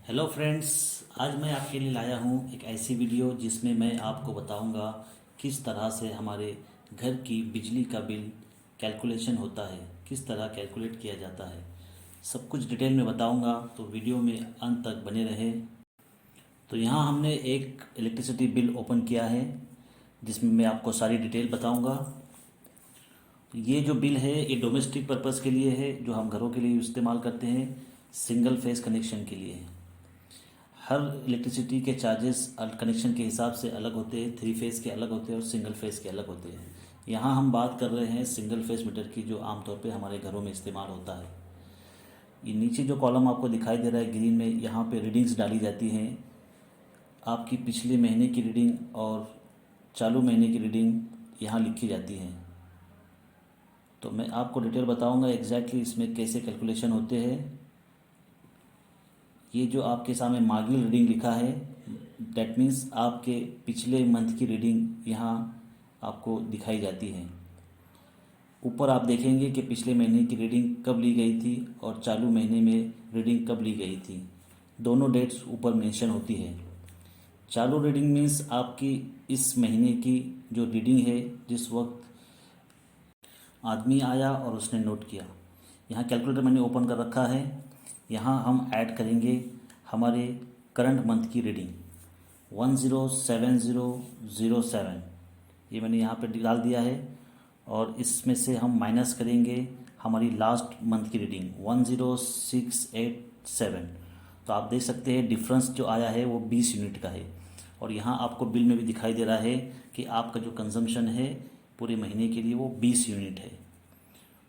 Hello friends. आज मैं आपके लिए लाया हूँ एक ऐसी वीडियो जिसमें मैं आपको बताऊँगा किस तरह से हमारे घर की बिजली का बिल कैलकुलेशन होता है, किस तरह कैलकुलेट किया जाता है। सब कुछ डिटेल में बताऊँगा, तो वीडियो में अंत तक बने रहे। तो यहाँ हमने एक इलेक्ट्रिसिटी बिल ओपन किया है जिसमें मैं आपको सारी डिटेल बताऊँगा। तो ये जो बिल है ये डोमेस्टिक पर्पज़ के लिए है, जो हम घरों के लिए इस्तेमाल करते हैं, सिंगल फेस कनेक्शन के लिए है। हर इलेक्ट्रिसिटी के चार्जेस कनेक्शन के हिसाब से अलग होते हैं, थ्री फेज़ के अलग होते हैं और सिंगल फेज़ के अलग होते हैं। यहाँ हम बात कर रहे हैं सिंगल फेज़ मीटर की, जो आमतौर पे हमारे घरों में इस्तेमाल होता है। ये नीचे जो कॉलम आपको दिखाई दे रहा है ग्रीन में, यहाँ पे रीडिंग्स डाली जाती हैं। आपकी पिछले महीने की रीडिंग और चालू महीने की रीडिंग यहाँ लिखी जाती हैं। तो मैं आपको डिटेल बताऊँगा एग्जैक्टली इसमें कैसे कैलकुलेशन होते हैं। ये जो आपके सामने मार्जिनल रीडिंग लिखा है, दैट मीन्स आपके पिछले मंथ की रीडिंग यहाँ आपको दिखाई जाती है। ऊपर आप देखेंगे कि पिछले महीने की रीडिंग कब ली गई थी और चालू महीने में रीडिंग कब ली गई थी। दोनों डेट्स ऊपर मेंशन होती है। चालू रीडिंग मीन्स आपकी इस महीने की जो रीडिंग है, जिस वक्त आदमी आया और उसने नोट किया। यहाँ कैलकुलेटर मैंने ओपन कर रखा है। यहाँ हम ऐड करेंगे हमारे करंट मंथ की रीडिंग 107007, ये मैंने यहाँ पे डाल दिया है। और इसमें से हम माइनस करेंगे हमारी लास्ट मंथ की रीडिंग 10687। तो आप देख सकते हैं डिफरेंस जो आया है वो 20 यूनिट का है। और यहाँ आपको बिल में भी दिखाई दे रहा है कि आपका जो कंजम्पशन है पूरे महीने के लिए वो 20 यूनिट है।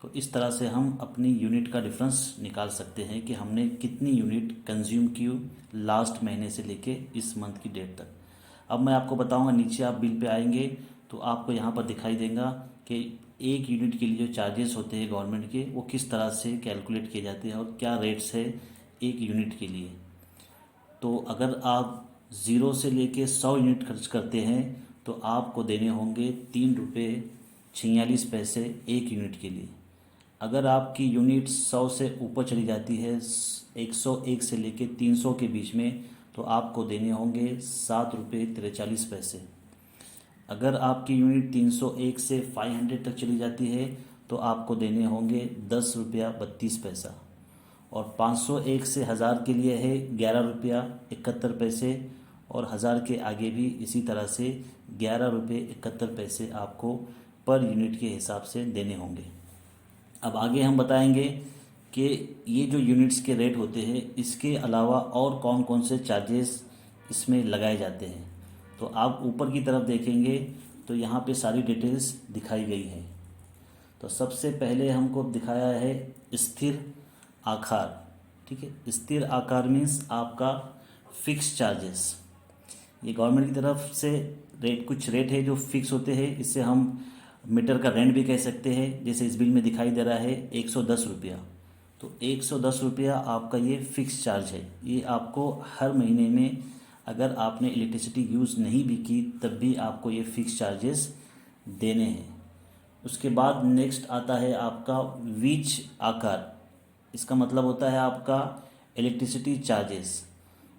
तो इस तरह से हम अपनी यूनिट का डिफरेंस निकाल सकते हैं कि हमने कितनी यूनिट कंज्यूम की लास्ट महीने से लेके इस मंथ की डेट तक। अब मैं आपको बताऊंगा, नीचे आप बिल पे आएंगे तो आपको यहाँ पर दिखाई देगा कि एक यूनिट के लिए जो चार्जेस होते हैं गवर्नमेंट के, वो किस तरह से कैलकुलेट किए जाते हैं और क्या रेट्स है एक यूनिट के लिए। तो अगर आप ज़ीरो से लेके 100 यूनिट खर्च करते हैं तो आपको देने होंगे 3 रुपये 46 पैसे एक यूनिट के लिए। अगर आपकी यूनिट 100 से ऊपर चली जाती है, 101 से लेके 300 के बीच में, तो आपको देने होंगे 7 रुपये 43 पैसे। अगर आपकी यूनिट 301 से 500 तक चली जाती है तो आपको देने होंगे 10 रुपया 32 पैसा। और 501 से 1000 के लिए है 11 रुपया 71 पैसे। और 1000 के आगे भी इसी तरह से 11 रुपये 71 पैसे आपको पर यूनिट के हिसाब से देने होंगे। अब आगे हम बताएंगे कि ये जो यूनिट्स के रेट होते हैं, इसके अलावा और कौन कौन से चार्जेस इसमें लगाए जाते हैं। तो आप ऊपर की तरफ देखेंगे तो यहाँ पे सारी डिटेल्स दिखाई गई है। तो सबसे पहले हमको दिखाया है स्थिर आकार। ठीक है, स्थिर आकार मीन्स आपका फिक्स चार्जेस। ये गवर्नमेंट की तरफ से कुछ रेट है जो फिक्स होते हैं। इससे हम मीटर का रेंट भी कह सकते हैं। जैसे इस बिल में दिखाई दे रहा है 110 रुपया, तो 110 रुपया आपका ये फिक्स चार्ज है। ये आपको हर महीने में, अगर आपने इलेक्ट्रिसिटी यूज़ नहीं भी की तब भी आपको ये फिक्स चार्जेस देने हैं। उसके बाद नेक्स्ट आता है आपका वीज आकार। इसका मतलब होता है आपका इलेक्ट्रिसिटी चार्जेस।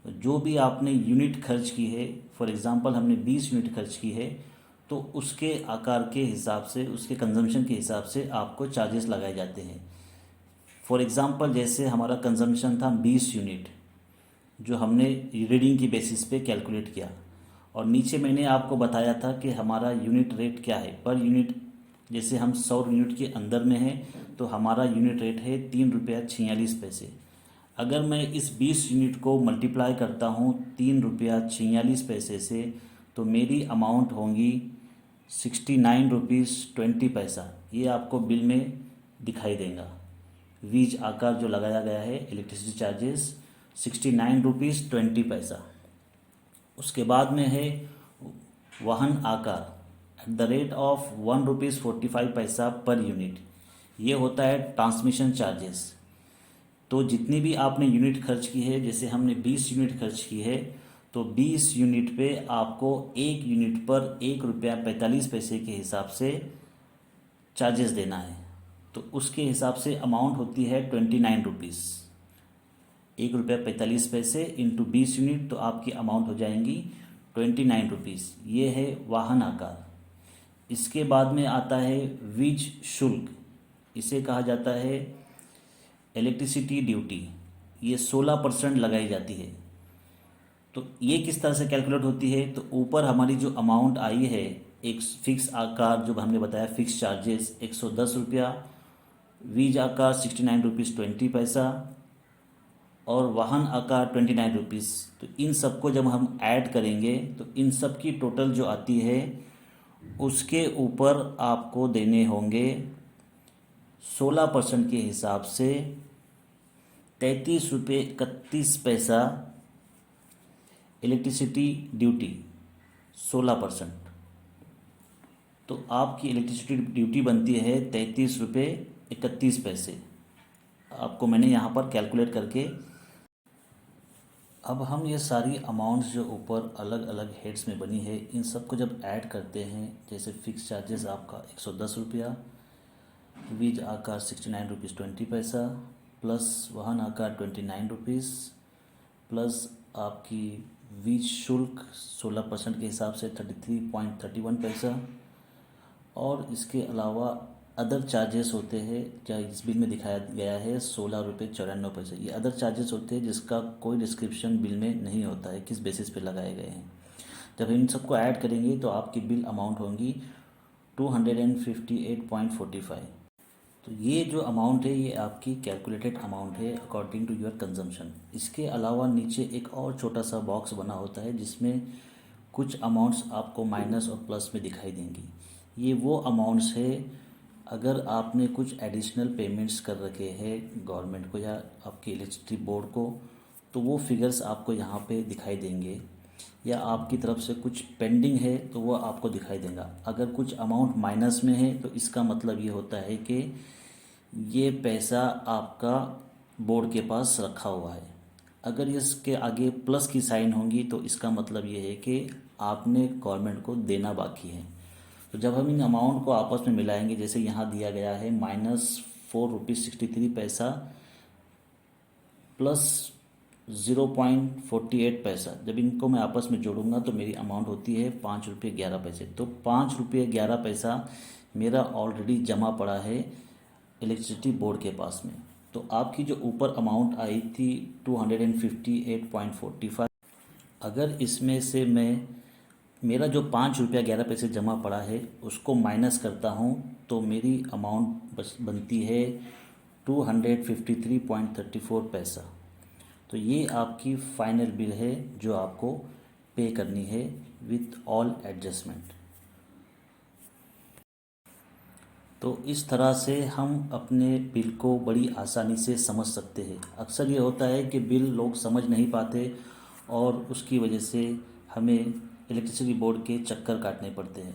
जो भी आपने यूनिट खर्च की है, फॉर एग्ज़ाम्पल हमने 20 यूनिट खर्च की है, तो उसके आकार के हिसाब से, उसके कंजम्पशन के हिसाब से आपको चार्जेस लगाए जाते हैं। फॉर एग्ज़ाम्पल जैसे हमारा कंजम्पशन था 20 यूनिट, जो हमने रीडिंग की बेसिस पे कैलकुलेट किया। और नीचे मैंने आपको बताया था कि हमारा यूनिट रेट क्या है पर यूनिट। जैसे हम 100 यूनिट के अंदर में हैं तो हमारा यूनिट रेट है 3 रुपया 46 पैसे। अगर मैं इस 20 यूनिट को मल्टीप्लाई करता हूँ 3 रुपया 46 पैसे से, तो मेरी अमाउंट होंगी 69 रुपीज़ 20 पैसा। ये आपको बिल में दिखाई देगा। वीज आकार जो लगाया गया है, इलेक्ट्रिसिटी चार्जेस 69 रुपीज़ 20 पैसा। उसके बाद में है वाहन आकार at the rate of 1 rupees 45 पैसा पर यूनिट। ये होता है ट्रांसमिशन चार्जेस। तो जितनी भी आपने यूनिट खर्च की है, जैसे हमने 20 यूनिट खर्च की है, तो 20 यूनिट पे आपको एक यूनिट पर 1 रुपया 45 पैसे के हिसाब से चार्जेस देना है। तो उसके हिसाब से अमाउंट होती है 29 रुपीज़। ₹1.45 इंटू 20 यूनिट, तो आपकी अमाउंट हो जाएंगी 29 रुपीज़। ये है वाहन आकार। इसके बाद में आता है वीज शुल्क, इसे कहा जाता है इलेक्ट्रिसिटी ड्यूटी। ये 16% लगाई जाती है। तो ये किस तरह से कैलकुलेट होती है, तो ऊपर हमारी जो अमाउंट आई है, एक फिक्स आकार जो हमने बताया फिक्स चार्जेस 110 रुपया, वीज आकार 69 रुपीज़ 20 पैसा और वाहन आकार 29 रुपीज़। तो इन सबको जब हम ऐड करेंगे तो इन सब की टोटल जो आती है उसके ऊपर आपको देने होंगे 16% के हिसाब से 33 रुपये 31 पैसा इलेक्ट्रिसिटी ड्यूटी 16%। तो आपकी इलेक्ट्रिसिटी ड्यूटी बनती है 33 रुपये 31 पैसे। आपको मैंने यहाँ पर कैलकुलेट करके, अब हम ये सारी अमाउंट्स जो ऊपर अलग अलग हेड्स में बनी है इन सबको जब ऐड करते हैं, जैसे फिक्स चार्जेस आपका 110 रुपया, वीज आकार 69 रुपीज़ 20 पैसा, प्लस वाहन आकार 29 रुपीज़, प्लस आपकी वीज शुल्क 16% के हिसाब से 33.31 पैसा, और इसके अलावा अदर चार्जेस होते हैं, क्या इस बिल में दिखाया गया है 16 रुपये 94 पैसे। ये अदर चार्जेस होते हैं जिसका कोई डिस्क्रिप्शन बिल में नहीं होता है किस बेसिस पे लगाए गए हैं। जब इन सबको ऐड करेंगे तो आपकी बिल अमाउंट होंगी 258.45। तो ये जो अमाउंट है ये आपकी कैलकुलेटेड अमाउंट है अकॉर्डिंग टू योर कंजम्पशन। इसके अलावा नीचे एक और छोटा सा बॉक्स बना होता है जिसमें कुछ अमाउंट्स आपको माइनस और प्लस में दिखाई देंगी। ये वो अमाउंट्स है अगर आपने कुछ एडिशनल पेमेंट्स कर रखे हैं गवर्नमेंट को या आपके इलेक्ट्रिसिटी बोर्ड को, तो वो फिगर्स आपको यहाँ पे दिखाई देंगे, या आपकी तरफ से कुछ पेंडिंग है तो वो आपको दिखाई देगा। अगर कुछ अमाउंट माइनस में है तो इसका मतलब ये होता है कि ये पैसा आपका बोर्ड के पास रखा हुआ है। अगर इसके आगे प्लस की साइन होंगी तो इसका मतलब ये है कि आपने गवर्नमेंट को देना बाकी है। तो जब हम इन अमाउंट को आपस में मिलाएंगे, जैसे यहाँ दिया गया है -4.63 रुपीज़ प्लस 0.48 पैसा, जब इनको मैं आपस में जोड़ूंगा तो मेरी अमाउंट होती है 5 रुपये 11 पैसे। तो 5 रुपये 11 पैसा मेरा ऑलरेडी जमा पड़ा है इलेक्ट्रिसिटी बोर्ड के पास में। तो आपकी जो ऊपर अमाउंट आई थी 258.45, अगर इसमें से मैं मेरा जो 5 रुपया 11 पैसे जमा पड़ा है उसको माइनस करता हूँ तो मेरी अमाउंट बनती है 253.34 पैसा। तो ये आपकी फाइनल बिल है जो आपको पे करनी है विथ ऑल एडजस्टमेंट। तो इस तरह से हम अपने बिल को बड़ी आसानी से समझ सकते हैं। अक्सर ये होता है कि बिल लोग समझ नहीं पाते और उसकी वजह से हमें इलेक्ट्रिसिटी बोर्ड के चक्कर काटने पड़ते हैं।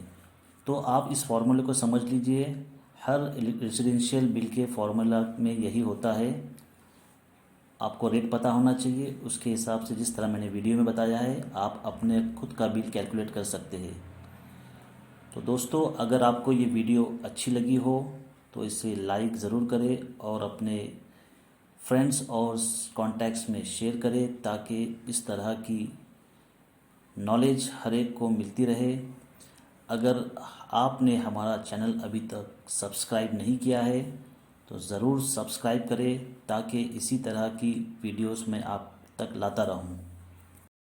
तो आप इस फार्मूले को समझ लीजिए, हर रेजिडेंशियल बिल के फार्मूला में यही होता है। आपको रेट पता होना चाहिए, उसके हिसाब से जिस तरह मैंने वीडियो में बताया है आप अपने खुद का बिल कैलकुलेट कर सकते हैं। तो दोस्तों, अगर आपको ये वीडियो अच्छी लगी हो तो इसे लाइक ज़रूर करें और अपने फ्रेंड्स और कॉन्टैक्ट्स में शेयर करें ताकि इस तरह की नॉलेज हर एक को मिलती रहे। अगर आपने हमारा चैनल अभी तक सब्सक्राइब नहीं किया है तो ज़रूर सब्सक्राइब करें ताकि इसी तरह की वीडियोस मैं आप तक लाता रहूं।